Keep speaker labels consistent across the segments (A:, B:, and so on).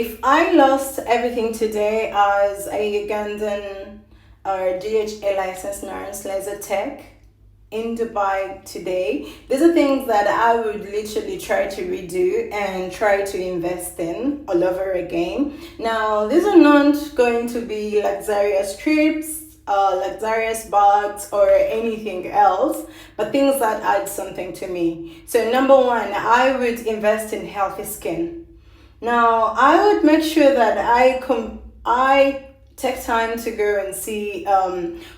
A: If I lost everything today as a Ugandan or DHA licensed nurse, laser tech in Dubai today, these are things that I would literally try to redo and try to invest in all over again. Now, these are not going to be luxurious trips, luxurious bags, or anything else, but things that add something to me. So, number one, I would invest in healthy skin. Now, I would make sure that I take time to go and see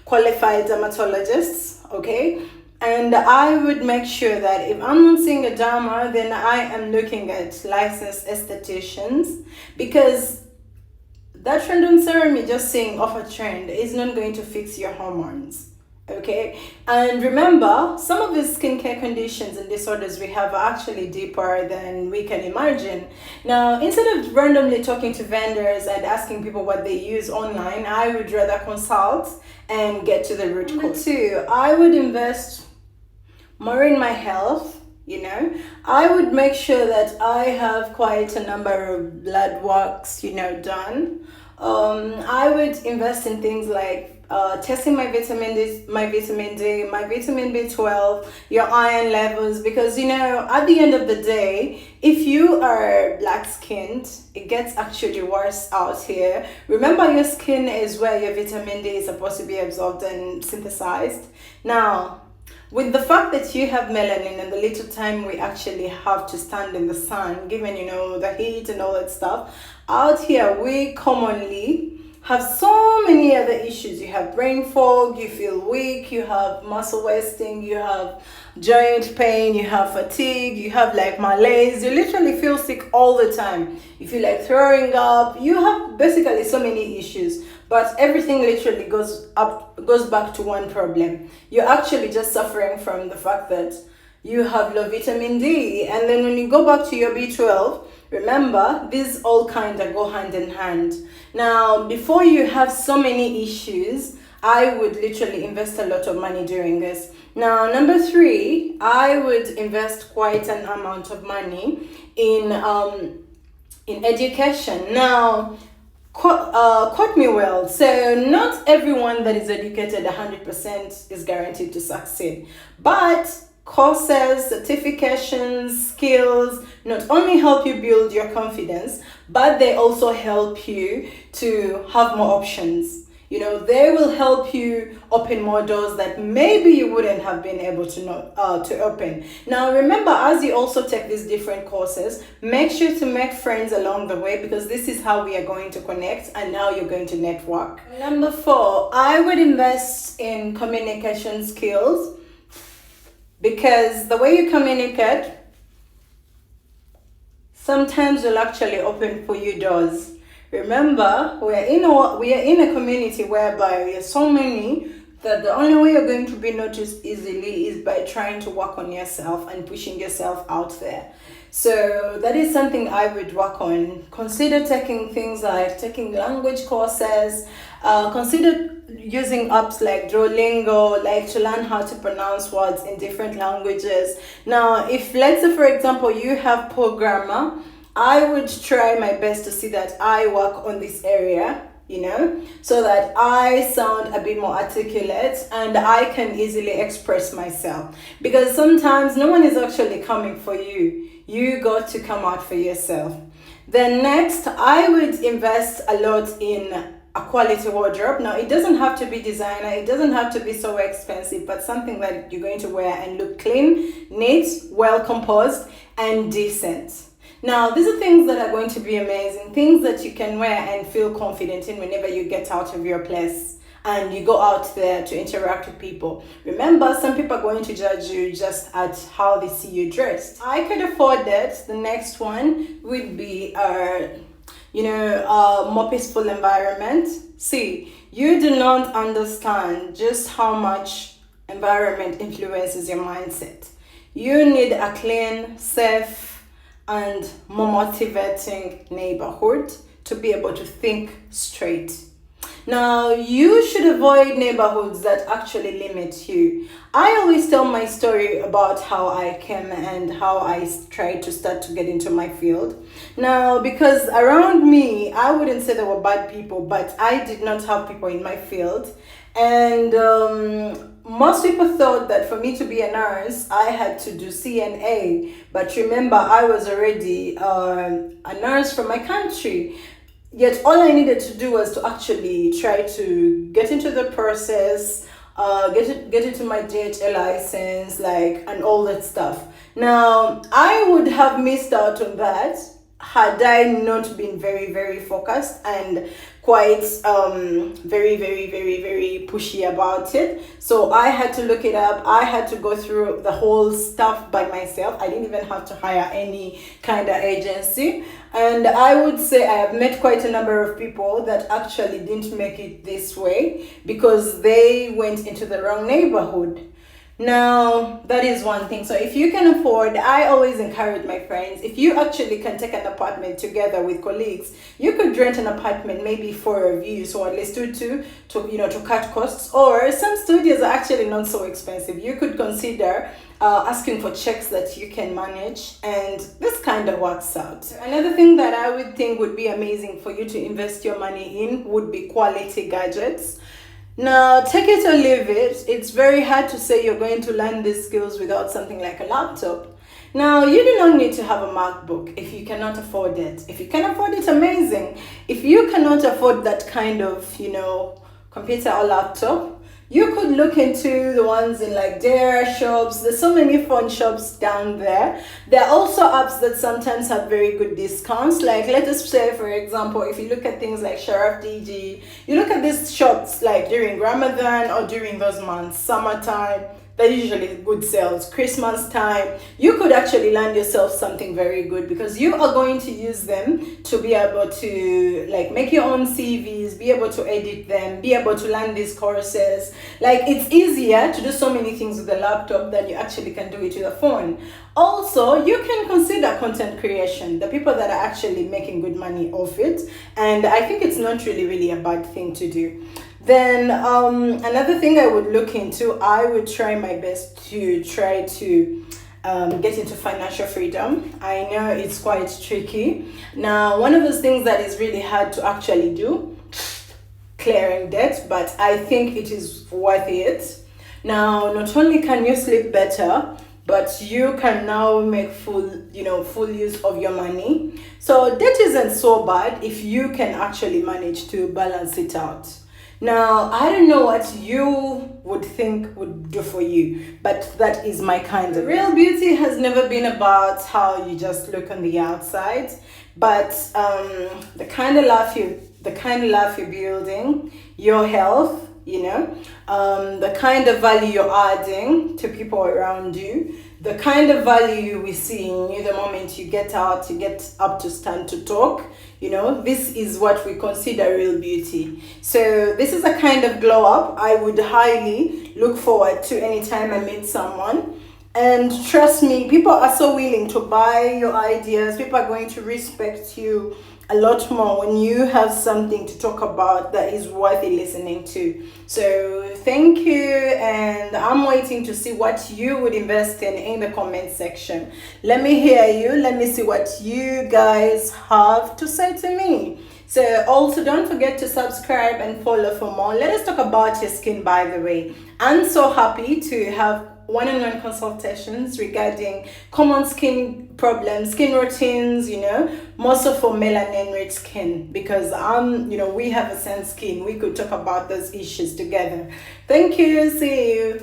A: qualified dermatologists, okay? And I would make sure that if I'm not seeing a derma, then I am looking at licensed estheticians, because that trend on serum you're just saying off a trend is not going to fix your hormones. Okay, and remember, some of these skincare conditions and disorders we have are actually deeper than we can imagine. Now, instead of randomly talking to vendors and asking people what they use online, I would rather consult and get to the root cause. Number two, I would invest more in my health. I would make sure that I have quite a number of blood works done. I would invest in things like testing my vitamin D, my vitamin B12, your iron levels, because at the end of the day, if you are black skinned, it gets actually worse out here. Remember, your skin is where your vitamin D is supposed to be absorbed and synthesized. Now, with the fact that you have melanin and the little time we actually have to stand in the sun, given the heat and all that stuff, out here we commonly have so many other issues. You have brain fog, you feel weak, you have muscle wasting, you have joint pain, you have fatigue, you have like malaise, you literally feel sick all the time. You feel like throwing up, you have basically so many issues. But everything literally goes back to one problem. You're actually just suffering from the fact that you have low vitamin D. And then when you go back to your B12, remember, these all kind of go hand in hand. Now, before you have so many issues, I would literally invest a lot of money doing this. Now, number three, I would invest quite an amount of money in education. Now, quote me well. So not everyone that is educated 100% is guaranteed to succeed, but courses, certifications, skills not only help you build your confidence, but they also help you to have more options. They will help you open more doors that maybe you wouldn't have been able to open. Now, remember, as you also take these different courses, make sure to make friends along the way, because this is how we are going to connect and how you're going to network. Number four, I would invest in communication skills, because the way you communicate sometimes will actually open for you doors. Remember, we are in a community whereby we are so many that the only way you're going to be noticed easily is by trying to work on yourself and pushing yourself out there. So that is something I would work on. Consider taking things like taking language courses. Consider using apps like Duolingo, like to learn how to pronounce words in different languages. Now, if let's say, for example, you have poor grammar, I would try my best to see that I work on this area, so that I sound a bit more articulate and I can easily express myself. Because sometimes no one is actually coming for you. You got to come out for yourself. Then next, I would invest a lot in a quality wardrobe. Now, it doesn't have to be designer, it doesn't have to be so expensive, but something that you're going to wear and look clean, neat, well composed, and decent. Now, these are things that are going to be amazing, things that you can wear and feel confident in whenever you get out of your place and you go out there to interact with people. Remember, some people are going to judge you just at how they see you dressed. I could afford that. The next one would be a more peaceful environment. See, you do not understand just how much environment influences your mindset. You need a clean, safe, and more motivating neighborhood to be able to think straight. Now, you should avoid neighborhoods that actually limit you. I always tell my story about how I came and how I tried to start to get into my field. Now, because around me, I wouldn't say there were bad people, but I did not have people in my field. And most people thought that for me to be a nurse, I had to do CNA. But remember, I was already a nurse from my country. Yet all I needed to do was to actually try to get into the process, get into my DHA license, like, and all that stuff. Now, I would have missed out on that had I not been very, very focused and quite very pushy about it. So I had to look it up. I had to go through the whole stuff by myself. I didn't even have to hire any kind of agency. And I would say I have met quite a number of people that actually didn't make it this way because they went into the wrong neighborhood. Now, that is one thing. So if you can afford, I always encourage my friends, if you actually can take an apartment together with colleagues, you could rent an apartment, maybe 4 of you, so at least two to cut costs. Or some studios are actually not so expensive. You could consider asking for checks that you can manage, and this kind of works out. Another thing that I would think would be amazing for you to invest your money in would be quality gadgets. Now, take it or leave it, it's very hard to say you're going to learn these skills without something like a laptop. Now, you do not need to have a MacBook if you cannot afford it. If you can afford it, amazing. If you cannot afford that kind of, computer or laptop, you could look into the ones in like Dare shops. There's so many phone shops down there. There are also apps that sometimes have very good discounts. Like, let us say, for example, if you look at things like Sharaf DG, you look at these shops like during Ramadan or during those months, summertime, they're usually good sales. Christmas time, you could actually land yourself something very good because you are going to use them to be able to like make your own CVs, be able to edit them, be able to learn these courses. Like, it's easier to do so many things with a laptop than you actually can do it with a phone. Also, you can consider content creation, the people that are actually making good money off it. And I think it's not really a bad thing to do. Then another thing I would look into, I would try my best to try to get into financial freedom. I know it's quite tricky. Now, one of those things that is really hard to actually do, clearing debt, but I think it is worth it. Now, not only can you sleep better, but you can now make full use of your money. So debt isn't so bad if you can actually manage to balance it out. Now, I don't know what you would think would do for you, but that is my kind of. Real beauty has never been about how you just look on the outside, but the kind of life you're building, your health, the kind of value you're adding to people around you, the kind of value we see in you the moment you get out, you get up to stand to talk. This is what we consider real beauty. So this is a kind of glow up I would highly look forward to anytime I meet someone. And trust me, people are so willing to buy your ideas. People are going to respect you a lot more when you have something to talk about that is worthy listening to. So thank you, and I'm waiting to see what you would invest in the comment section. Let me hear you. Let me see what you guys have to say to me. So also don't forget to subscribe and follow for more. Let us talk about your skin, by the way. I'm so happy to have one-on-one consultations regarding common skin problems, skin routines, more so for melanin rich skin, because we have a sense skin. We could talk about those issues together. Thank you. See you.